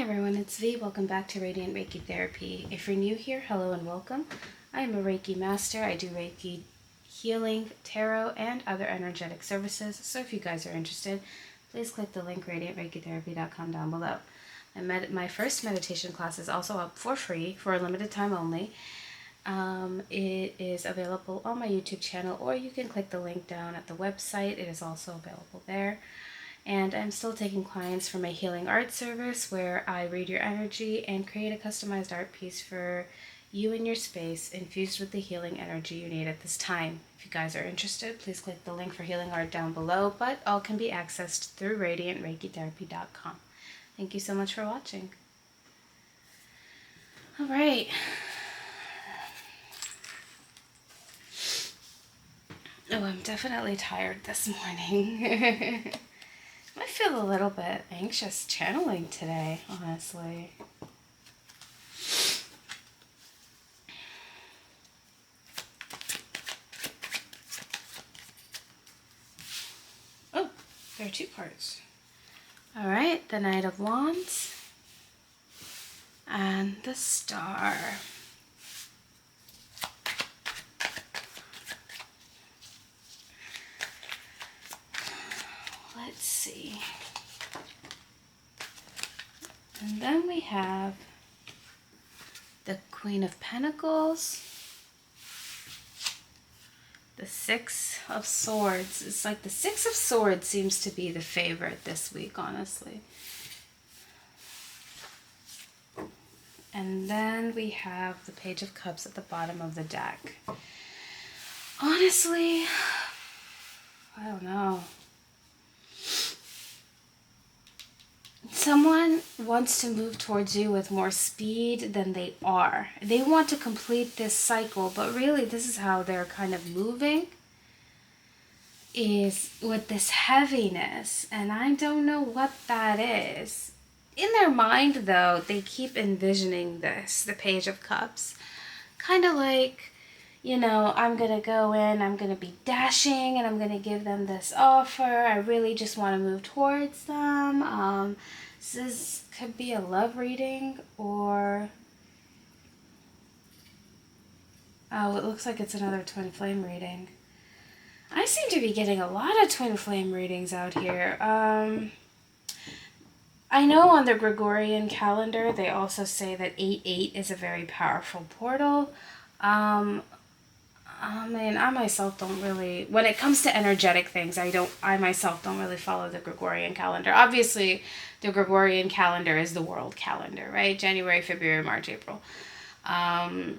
everyone, it's V. Welcome back to Radiant Reiki Therapy. If you're new here, hello and welcome. I am a Reiki master. I do Reiki healing, tarot, and other energetic services. So if you guys are interested, please click the link radiantreikitherapy.com down below. My first meditation class is also up for free for a limited time only. It is available on my YouTube channel, or you can click the link down at the website. It is also available there. And I'm still taking clients for my healing art service, where I read your energy and create a customized art piece for you and your space, infused with the healing energy you need at this time. If you guys are interested, please click the link for healing art down below, but all can be accessed through radiantreikitherapy.com. Thank you so much for watching. All right. Oh, I'm definitely tired this morning. I feel a little bit anxious channeling today, honestly. Oh, there are two cards. All right, the Knight of Wands and the Star. Let's see. And then we have the Queen of Pentacles, the Six of Swords. It's like the Six of Swords seems to be the favorite this week, honestly. And then we have the Page of Cups at the bottom of the deck. Honestly, I don't know. Someone wants to move towards you with more speed than they are. They want to complete this cycle, but really this is how they're kind of moving, is with this heaviness, and I don't know what that is. In their mind, though, they keep envisioning this, the Page of Cups, kind of like, you know, I'm going to go in, I'm going to be dashing, and I'm going to give them this offer. I really just want to move towards them. This could be a love reading, or... oh, it looks like it's another twin flame reading. I seem to be getting a lot of twin flame readings out here. I know on the Gregorian calendar, they also say that 8/8 is a very powerful portal. I mean, I myself don't really, when it comes to energetic things, I myself don't really follow the Gregorian calendar. Obviously, the Gregorian calendar is the world calendar, right? January, February, March, April. I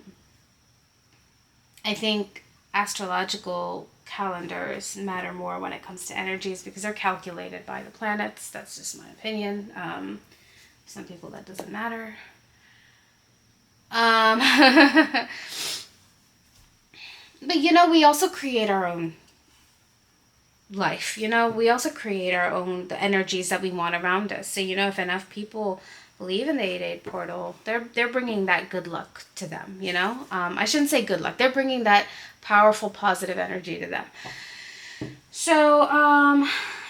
think astrological calendars matter more when it comes to energies because they're calculated by the planets. That's just my opinion. Some people that doesn't matter. But, you know, we also create our own life. You know, we also create our own, the energies that we want around us. So, you know, if enough people believe in the 8/8 portal, they're bringing that good luck to them, you know? I shouldn't say good luck. They're bringing that powerful, positive energy to them. So,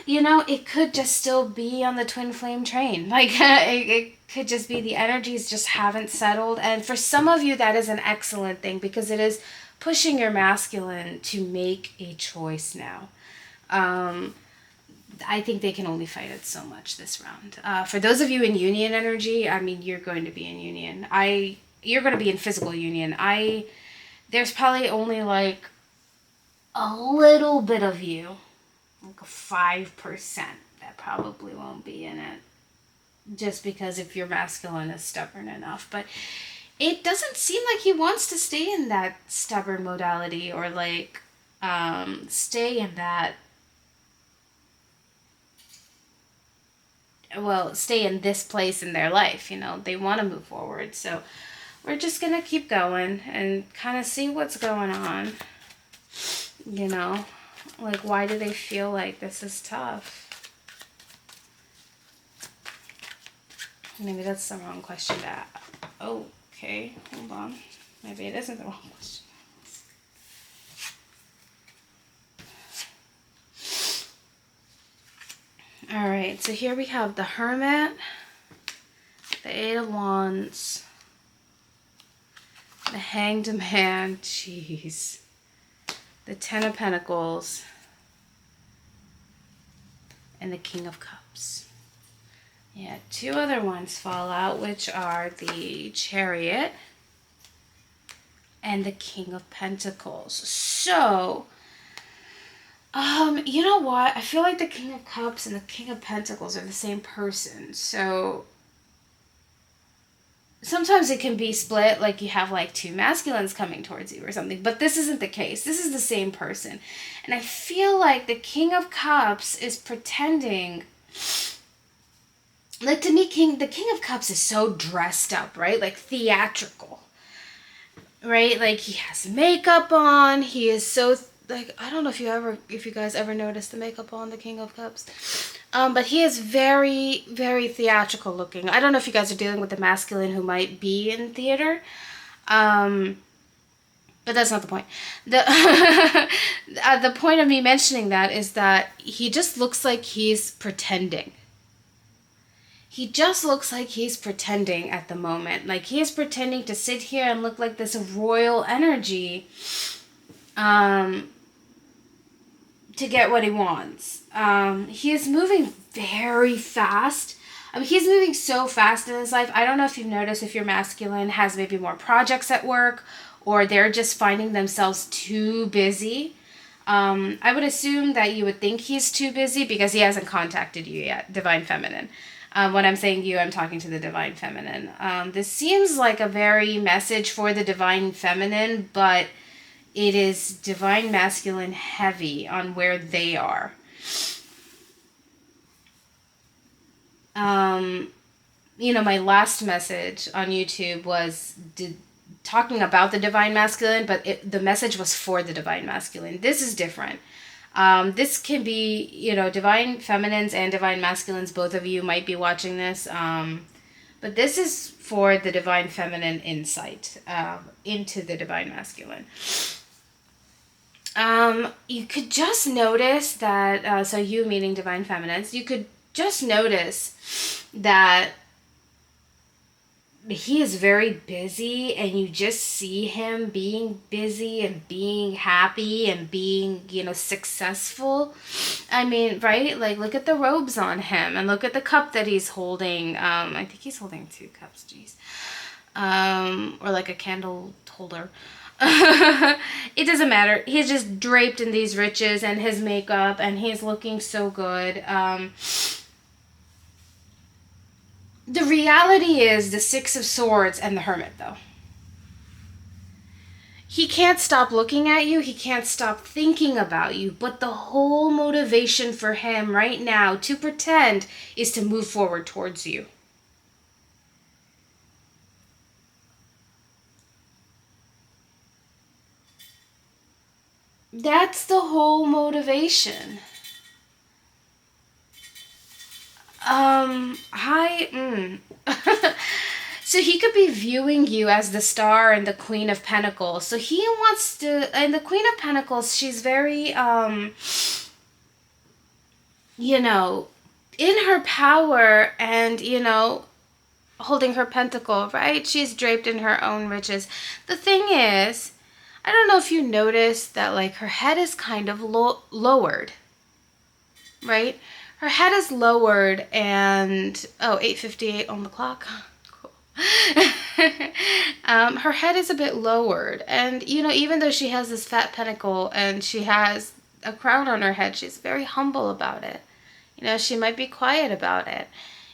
you know, it could just still be on the twin flame train. Like, it could just be the energies just haven't settled. And for some of you, that is an excellent thing because it is pushing your masculine to make a choice now. I think they can only fight it so much this round. For those of you in union energy, I mean, you're going to be in union. You're going to be in physical union. There's probably only like a little bit of you, like a 5% that probably won't be in it. Just because if your masculine is stubborn enough. But it doesn't seem like he wants to stay in that stubborn modality or like stay in that, well, stay in this place in their life. You know, they want to move forward. So we're just going to keep going and kind of see what's going on. You know, like, why do they feel like this is tough? Maybe that's the wrong question to ask. Oh. Okay, hold on. Maybe it isn't the wrong question. All right, so here we have the Hermit, the the Eight of Wands, the Hanged Man, jeez, the Ten of Pentacles, and the King of Cups. Yeah, two other ones fall out, which are the Chariot and the King of Pentacles. So, you know what? I feel like the King of Cups and the King of Pentacles are the same person. So, sometimes it can be split, like you have like two masculines coming towards you or something. But this isn't the case. This is the same person. And I feel like the King of Cups is pretending... Like, to me, the King of Cups is so dressed up, right? Like, theatrical. Right? Like, he has makeup on. He is so... Like, I don't know if you guys ever noticed the makeup on the King of Cups. But he is very, very theatrical looking. I don't know if you guys are dealing with a masculine who might be in theater. But that's not the point. The point of me mentioning that is that he just looks like he's pretending. He just looks like he's pretending at the moment. Like, he is pretending to sit here and look like this royal energy to get what he wants. He is moving very fast. I mean, he's moving so fast in his life. I don't know if you've noticed if your masculine has maybe more projects at work or they're just finding themselves too busy. I would assume that you would think he's too busy because he hasn't contacted you yet, Divine Feminine. When I'm saying you, I'm talking to the Divine Feminine. This seems like a very message for the Divine Feminine, but it is Divine Masculine heavy on where they are. You know, my last message on YouTube was talking about the Divine Masculine, but the message was for the Divine Masculine. This is different. This can be, you know, Divine Feminines and Divine Masculines. Both of you might be watching this. But this is for the Divine Feminine insight into the Divine Masculine. You could just notice that, so you meaning Divine Feminines, you could just notice that he is very busy, and you just see him being busy and being happy and being, you know, successful. I mean, right? Like, look at the robes on him and look at the cup that he's holding. I think he's holding 2 cups, geez. Or like a candle holder. It doesn't matter. He's just draped in these riches and his makeup, and he's looking so good. The reality is the 6 of Swords and the Hermit, though. He can't stop looking at you. He can't stop thinking about you. But the whole motivation for him right now to pretend is to move forward towards you. That's the whole motivation. So he could be viewing you as the Star and the Queen of Pentacles. So he wants to, and the Queen of Pentacles, she's very, you know, in her power and, you know, holding her pentacle, right? She's draped in her own riches. The thing is, I don't know if you noticed that, like, her head is kind of lowered, right? Her head is lowered, and 8:58 on the clock. Cool. Her head is a bit lowered, and you know, even though she has this fat pentacle and she has a crown on her head, she's very humble about it. You know, she might be quiet about it.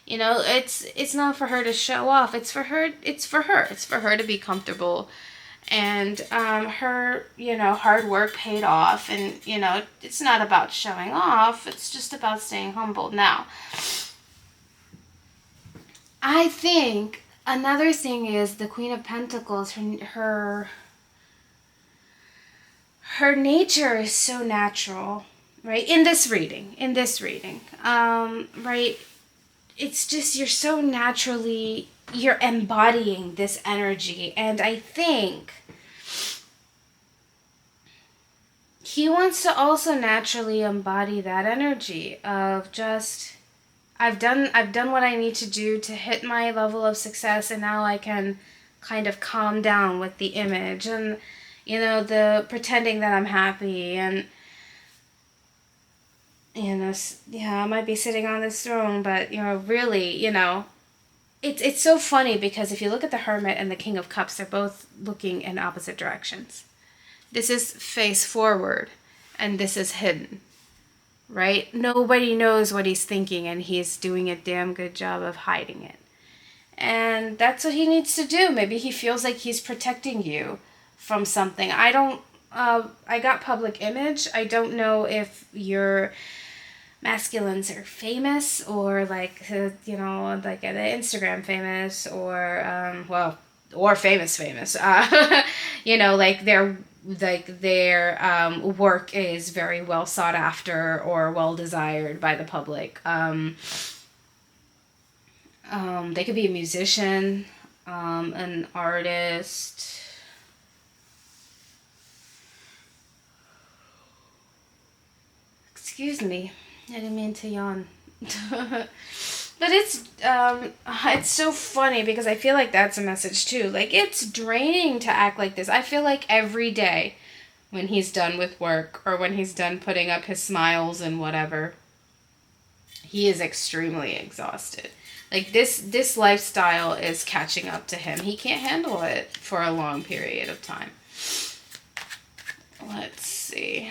You know, it's not for her to show off. It's for her. It's for her to be comfortable. And her, you know, hard work paid off. And, you know, it's not about showing off. It's just about staying humble. Now, I think another thing is the Queen of Pentacles, her nature is so natural, right? In this reading, right? It's just, you're so naturally, you're embodying this energy. And I think he wants to also naturally embody that energy of just I've done what I need to do to hit my level of success, and now I can kind of calm down with the image and, you know, the pretending that I'm happy. And, you know, yeah, I might be sitting on this throne, but, you know, really, you know, it's so funny because if you look at the Hermit and the King of Cups, they're both looking in opposite directions. This is face forward, and this is hidden, right? Nobody knows what he's thinking, and he's doing a damn good job of hiding it. And that's what he needs to do. Maybe he feels like he's protecting you from something. I got public image. I don't know if your masculines are famous or like, you know, like the Instagram famous or famous. You know, their work is very well sought after or well desired by the public. They could be a musician, an artist. Excuse me, I didn't mean to yawn. But it's so funny because I feel like that's a message too. Like, it's draining to act like this. I feel like every day when he's done with work or when he's done putting up his smiles and whatever, he is extremely exhausted. Like, this lifestyle is catching up to him. He can't handle it for a long period of time. Let's see.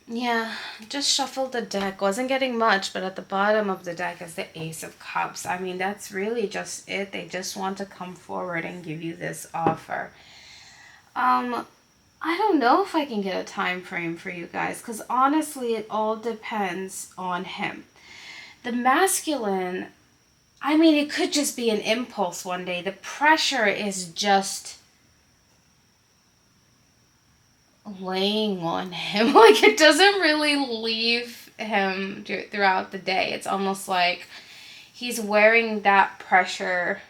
Yeah, just shuffled the deck. Wasn't getting much, but at the bottom of the deck is the Ace of Cups. I mean, that's really just it. They just want to come forward and give you this offer. I don't know if I can get a time frame for you guys, because honestly, it all depends on him. The masculine, I mean, it could just be an impulse one day. The pressure is just laying on him. Like, it doesn't really leave him throughout the day. It's almost like he's wearing that pressure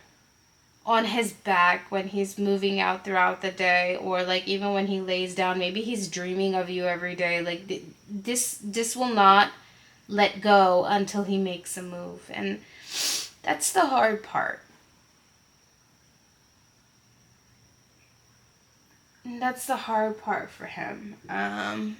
on his back when he's moving out throughout the day, or like even when he lays down. Maybe he's dreaming of you every day. Like, this will not let go until he makes a move, and that's the hard part. And that's the hard part for him. I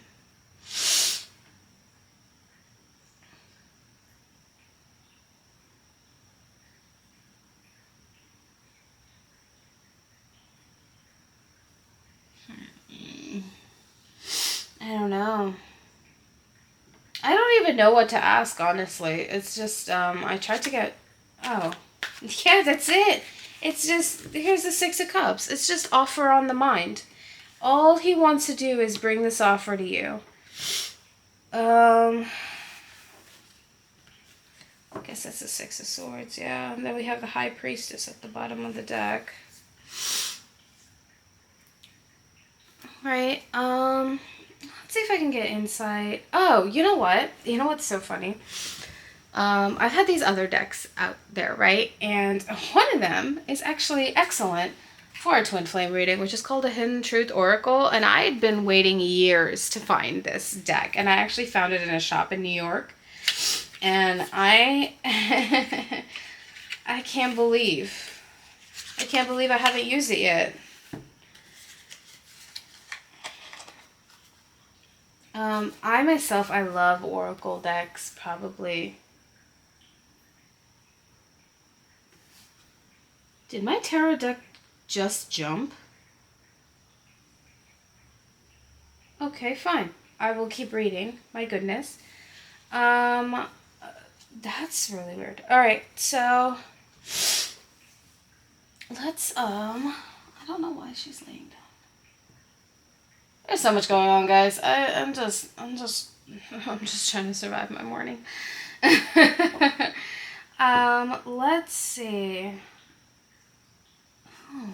don't know. I don't even know what to ask, honestly. It's just, I tried to get, oh, yeah, that's it. It's just, here's the Six of Cups. It's just offer on the mind. All he wants to do is bring this offer to you. I guess that's the Six of Swords, yeah. And then we have the High Priestess at the bottom of the deck. Right, let's see if I can get insight. Oh, you know what? You know what's so funny? I've had these other decks out there, right? And one of them is actually excellent for a twin flame reading, which is called a Hidden Truth Oracle. And I had been waiting years to find this deck. And I actually found it in a shop in New York. And I can't believe I haven't used it yet. I myself, I love Oracle decks, probably. Did my tarot deck just jump? Okay, fine. I will keep reading. My goodness. That's really weird. Alright, so let's, I don't know why she's laying down. There's so much going on, guys. I'm just trying to survive my morning. Let's see. Oh.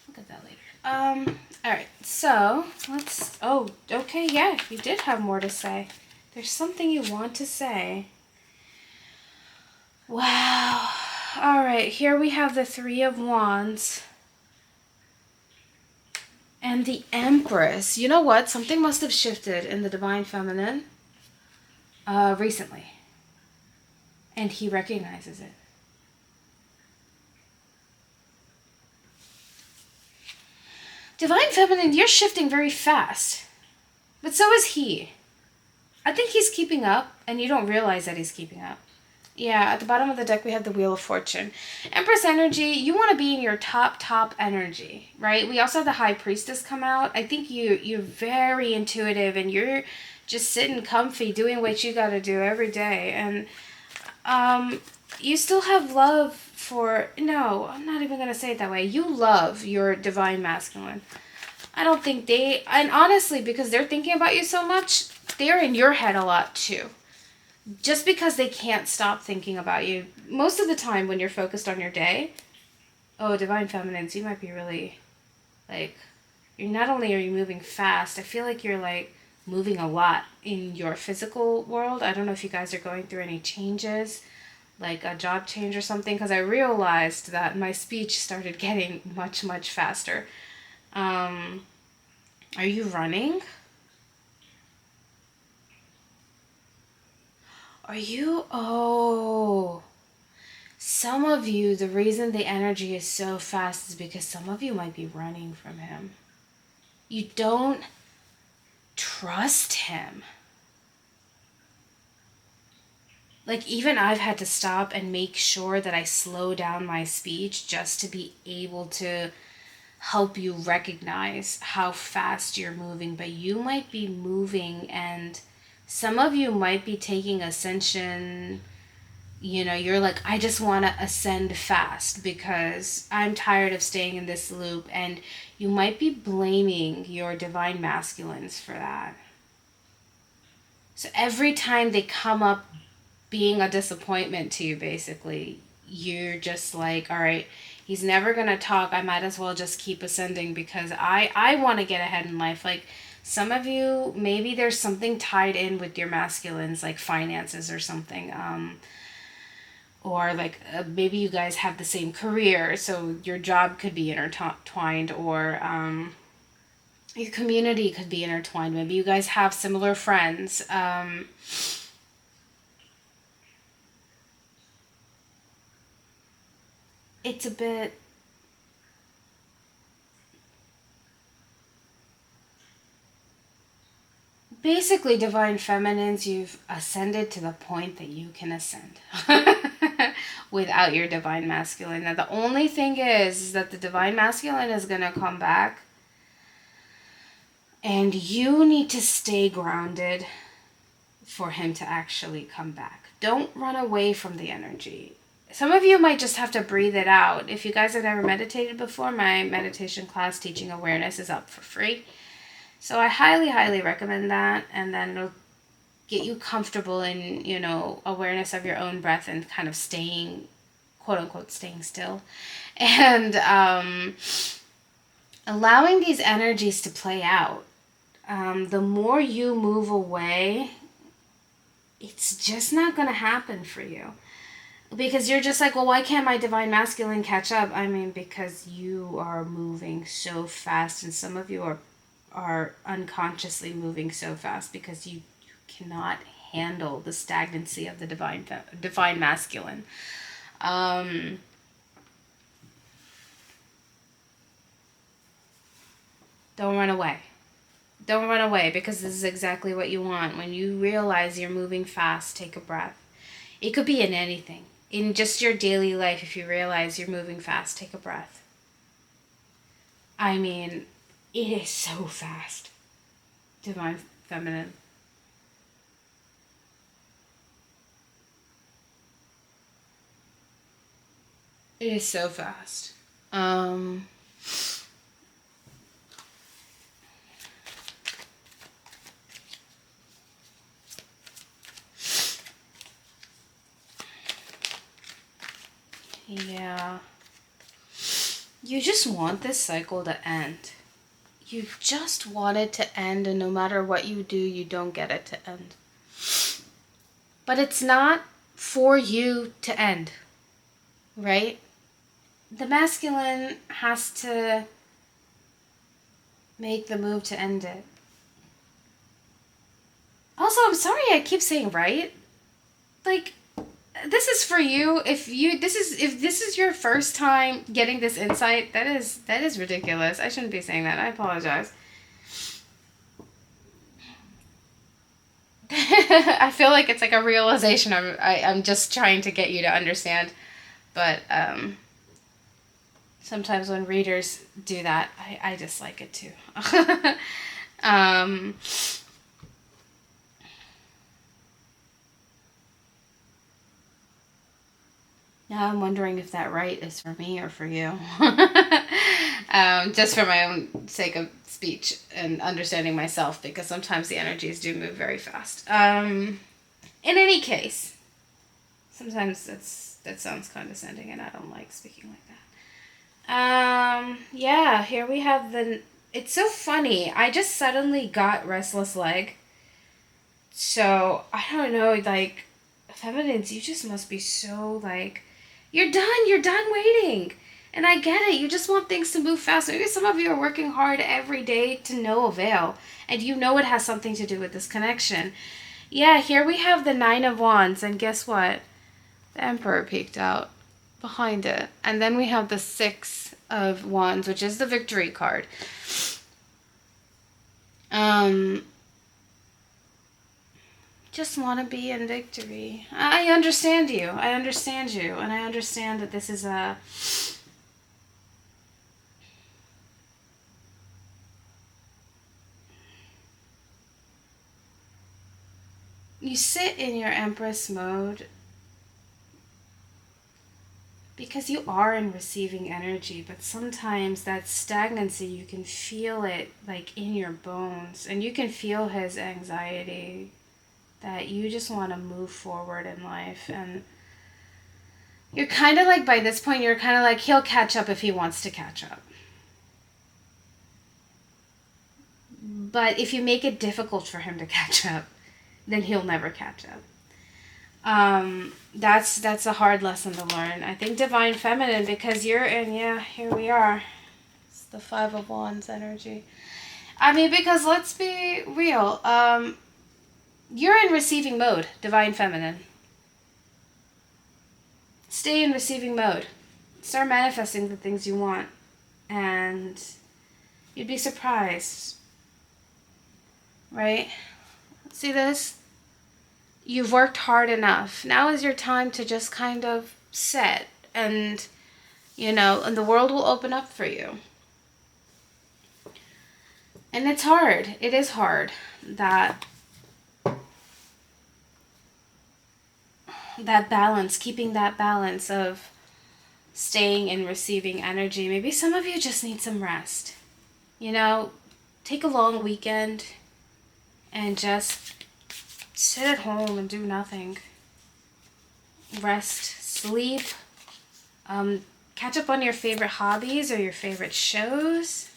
Look at that later. All right, so let's, oh, okay, yeah, you did have more to say. There's something you want to say. Wow. All right, here we have the Three of Wands and the Empress. You know what? Something must have shifted in the Divine Feminine recently, and he recognizes it. Divine Feminine, you're shifting very fast, but so is he. I think he's keeping up, and you don't realize that he's keeping up. Yeah, at the bottom of the deck, we have the Wheel of Fortune. Empress energy, you want to be in your top energy, right? We also have the High Priestess come out. I think you're very intuitive, and you're just sitting comfy, doing what you got to do every day. And you still have love for, no, I'm not even going to say it that way. You love your Divine Masculine. I don't think they, and honestly, because they're thinking about you so much, they're in your head a lot too. Just because they can't stop thinking about you. Most of the time when you're focused on your day, oh, Divine Feminines, you might be really, like, you're not only are you moving fast, I feel like you're, like, moving a lot in your physical world. I don't know if you guys are going through any changes, like a job change or something, because I realized that my speech started getting much faster. Are you running? Are you? Oh. Some of you, the reason the energy is so fast is because some of you might be running from him. You don't trust him. Like, even I've had to stop and make sure that I slow down my speech just to be able to help you recognize how fast you're moving. But you might be moving, and some of you might be taking ascension. You know, you're like, I just want to ascend fast because I'm tired of staying in this loop. And you might be blaming your Divine Masculines for that. So every time they come up being a disappointment to you, basically, you're just like, all right, he's never going to talk. I might as well just keep ascending because I want to get ahead in life. Like, some of you, maybe there's something tied in with your masculines, like finances or something. Or like maybe you guys have the same career, so your job could be intertwined, or your community could be intertwined. Maybe you guys have similar friends. It's a bit... Basically, Divine Feminines, you've ascended to the point that you can ascend without your Divine Masculine. Now, the only thing is that the Divine Masculine is going to come back, and you need to stay grounded for him to actually come back. Don't run away from the energy. Some of you might just have to breathe it out. If you guys have never meditated before, my meditation class, Teaching Awareness, is up for free. So I highly recommend that, and then it'll get you comfortable in, you know, awareness of your own breath and kind of staying, quote unquote, staying still. And allowing these energies to play out. The more you move away, it's just not going to happen for you. Because you're just like, well, why can't my Divine Masculine catch up? I mean, because you are moving so fast, and some of you are unconsciously moving so fast because you cannot handle the stagnancy of the Divine Masculine. Don't run away. Don't run away, because this is exactly what you want. When you realize you're moving fast, take a breath. It could be in anything. In just your daily life, if you realize you're moving fast, take a breath. I mean, it is so fast. Divine Feminine. It is so fast. Yeah. You just want this cycle to end. You just want it to end, and no matter what you do, you don't get it to end. But it's not for you to end, right? The masculine has to make the move to end it. Also, I'm sorry I keep saying right. Like, this is for you. If this is your first time getting this insight, that is ridiculous. I shouldn't be saying that. I apologize. I feel like it's like a realization I'm just trying to get you to understand. But sometimes when readers do that, I dislike it too. Now I'm wondering if that right is for me or for you. Just for my own sake of speech and understanding myself, because sometimes the energies do move very fast. In any case, sometimes that sounds condescending, and I don't like speaking like that. Yeah, here we have it's so funny. I just suddenly got restless leg. So, I don't know, like, feminines, you just must be so, like, you're done waiting. And I get it, you just want things to move fast. Maybe some of you are working hard every day to no avail, and you know it has something to do with this connection. Yeah, here we have the Nine of Wands, and guess what? The Emperor peeked out behind it. And then we have the Six of Wands, which is the Victory card. Just want to be in victory. I understand you. And I understand that this is a... You sit in your Empress mode because you are in receiving energy, but sometimes that stagnancy, you can feel it like in your bones, and you can feel his anxiety, that you just want to move forward in life. And you're kind of like, by this point, you're kind of like, he'll catch up if he wants to catch up. But if you make it difficult for him to catch up, then he'll never catch up. That's a hard lesson to learn. I think Divine Feminine, because you're in, yeah, here we are. It's the Five of Wands energy. I mean, because let's be real. You're in receiving mode, Divine Feminine. Stay in receiving mode. Start manifesting the things you want. And you'd be surprised. Right? See this? You've worked hard enough. Now is your time to just kind of set. And, and the world will open up for you. And it's hard. It is hard that balance, keeping that balance of staying and receiving energy. Maybe some of you just need some rest. Take a long weekend and just sit at home and do nothing. Rest, sleep, catch up on your favorite hobbies or your favorite shows.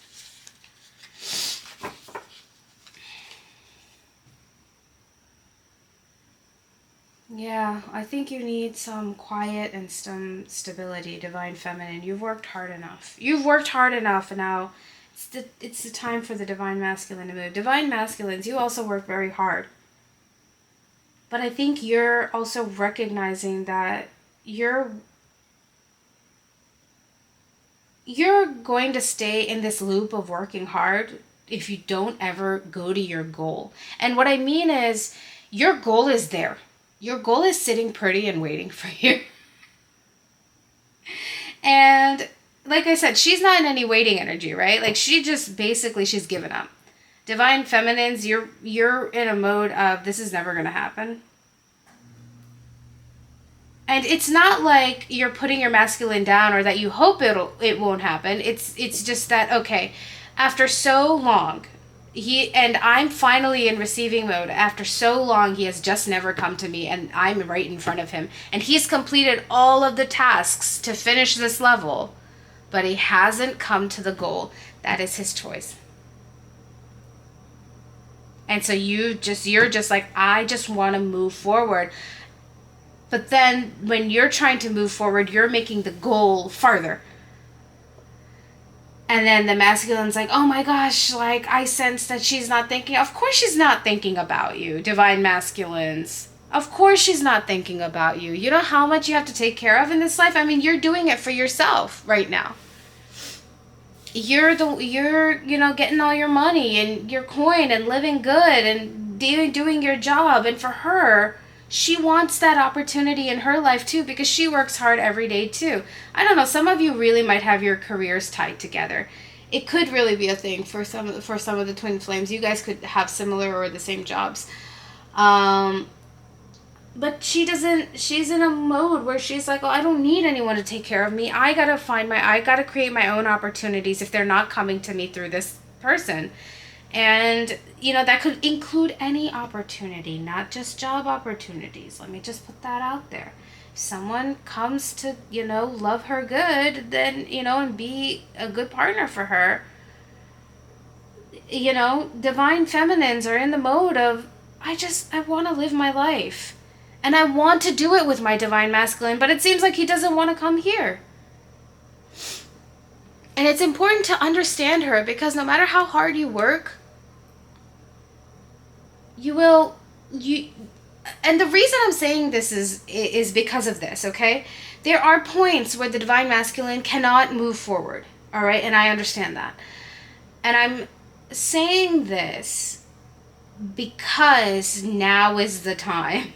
Yeah, I think you need some quiet and some stability, Divine Feminine. You've worked hard enough. And now it's the time for the Divine Masculine to move. Divine Masculines, you also work very hard. But I think you're also recognizing that you're going to stay in this loop of working hard if you don't ever go to your goal. And what I mean is, your goal is there. Your goal is sitting pretty and waiting for you. And like I said, she's not in any waiting energy, right? Like, she just basically, she's given up. Divine Feminines, you're in a mode of, this is never going to happen. And it's not like you're putting your masculine down or that you hope it won't happen. It's just that, okay, after so long, I'm finally in receiving mode. After so long, he has just never come to me, and I'm right in front of him. And he's completed all of the tasks to finish this level, but he hasn't come to the goal. That is his choice. And so you're just like, I just want to move forward. But then when you're trying to move forward, you're making the goal farther. And then the masculine's like, oh my gosh, like, I sense that she's not thinking. Of course she's not thinking about you, divine masculines. Of course she's not thinking about you. You know how much you have to take care of in this life? I mean, you're doing it for yourself right now. You're getting all your money and your coin and living good and doing your job. And for her, she wants that opportunity in her life too, because she works hard every day too. I don't know, some of you really might have your careers tied together. It could really be a thing for some of the twin flames. You guys could have similar or the same jobs. But she's in a mode where she's like, oh, I don't need anyone to take care of me. I gotta create my own opportunities if they're not coming to me through this person. And, that could include any opportunity, not just job opportunities. Let me just put that out there. If someone comes to, love her good, then, and be a good partner for her, divine feminines are in the mode of, I want to live my life. And I want to do it with my divine masculine, but it seems like he doesn't want to come here. And it's important to understand her, because no matter how hard you work, and the reason I'm saying this is because of this, okay? There are points where the divine masculine cannot move forward, all right? And I understand that. And I'm saying this because now is the time.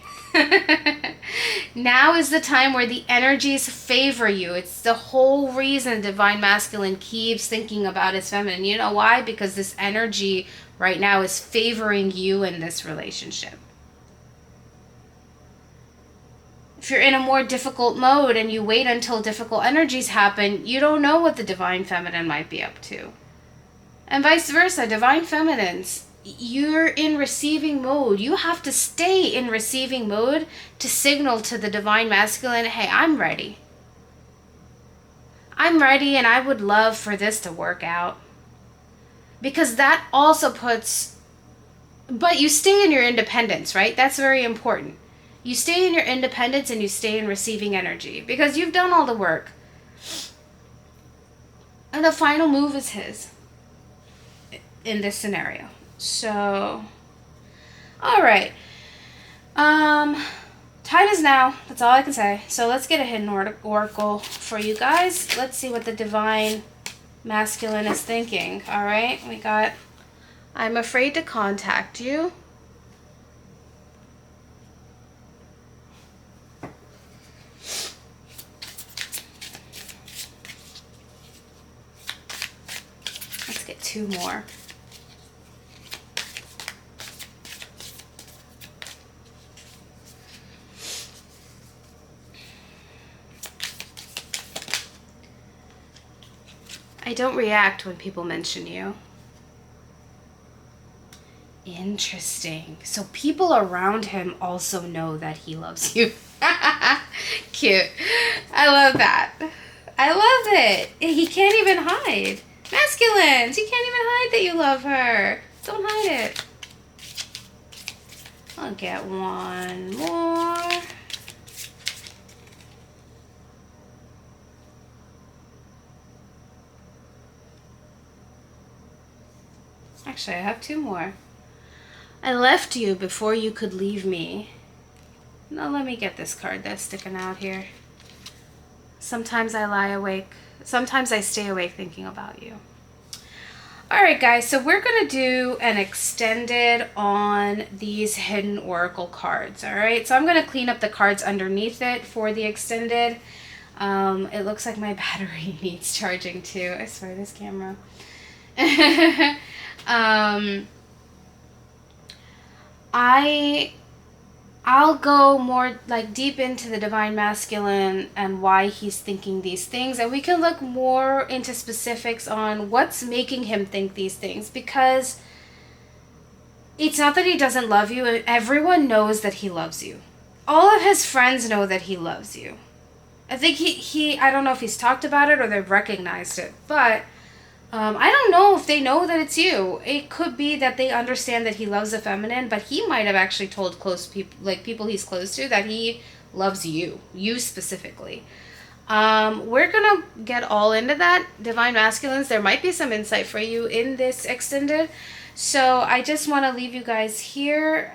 Now is the time where the energies favor you. It's the whole reason divine masculine keeps thinking about his feminine. You know why? Because this energy right now is favoring you in this relationship. If you're in a more difficult mode and you wait until difficult energies happen, you don't know what the divine feminine might be up to. And vice versa, divine feminines, you're in receiving mode. You have to stay in receiving mode to signal to the divine masculine, hey, I'm ready. I'm ready, and I would love for this to work out. Because that also but you stay in your independence, right? That's very important. You stay in your independence and you stay in receiving energy because you've done all the work. And the final move is his in this scenario. So, all right. Time is now. That's all I can say. So let's get a hidden oracle for you guys. Let's see what the divine masculine is thinking. All right. We got, I'm afraid to contact you. Let's get two more. I don't react when people mention you. Interesting. So people around him also know that he loves you. Cute. I love that. I love it. He can't even hide. Masculines, you can't even hide that you love her. Don't hide it. I'll get one more. Actually, I have two more. I left you before you could leave me. Now let me get this card that's sticking out here. Sometimes I lie awake. Sometimes I stay awake thinking about you. Alright guys, so we're going to do an extended on these hidden oracle cards. Alright, so I'm going to clean up the cards underneath it for the extended. It looks like my battery needs charging too. I swear, this camera. I'll go more like deep into the divine masculine and why he's thinking these things, and we can look more into specifics on what's making him think these things, because it's not that he doesn't love you. Everyone knows that he loves you. All of his friends know that he loves you. I think he I don't know if he's talked about it or they've recognized it, but I don't know if they know that it's you. It could be that they understand that he loves the feminine, but he might have actually told close people, like people he's close to, that he loves you specifically. We're gonna get all into that. Divine masculines, there might be some insight for you in this extended. So I just want to leave you guys here.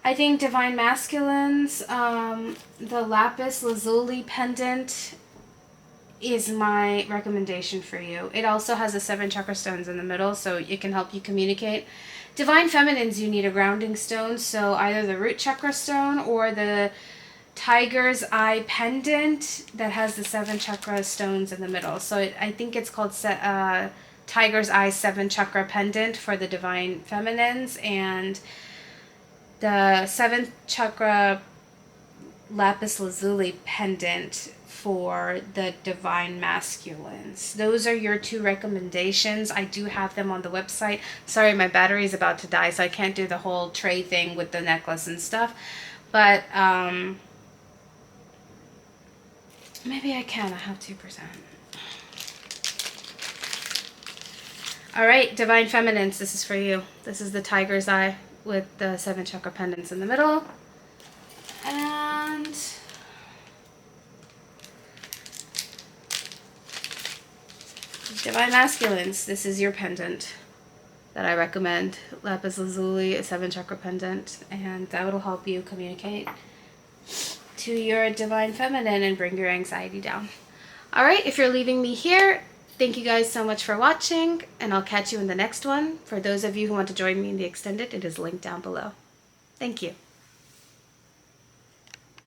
I think divine masculines, the lapis lazuli pendant is my recommendation for you. It also has the 7 chakra stones in the middle, so it can help you communicate. Divine feminines, you need a grounding stone, so either the root chakra stone or the tiger's eye pendant that has the 7 chakra stones in the middle. So I think it's called tiger's eye 7 chakra pendant for the divine feminines, and the 7th chakra lapis lazuli pendant for the divine masculines. Those are your 2 recommendations. I do have them on the website. Sorry, my battery is about to die, so I can't do the whole tray thing with the necklace and stuff. But maybe I can. I have 2%. All right, divine feminines, this is for you. This is the tiger's eye with the 7 chakra pendants in the middle. And divine masculines, this is your pendant that I recommend. Lapis lazuli, a 7 chakra pendant, and that will help you communicate to your divine feminine and bring your anxiety down. All right, if you're leaving me here, thank you guys so much for watching, and I'll catch you in the next one. For those of you who want to join me in the extended, it is linked down below. Thank you.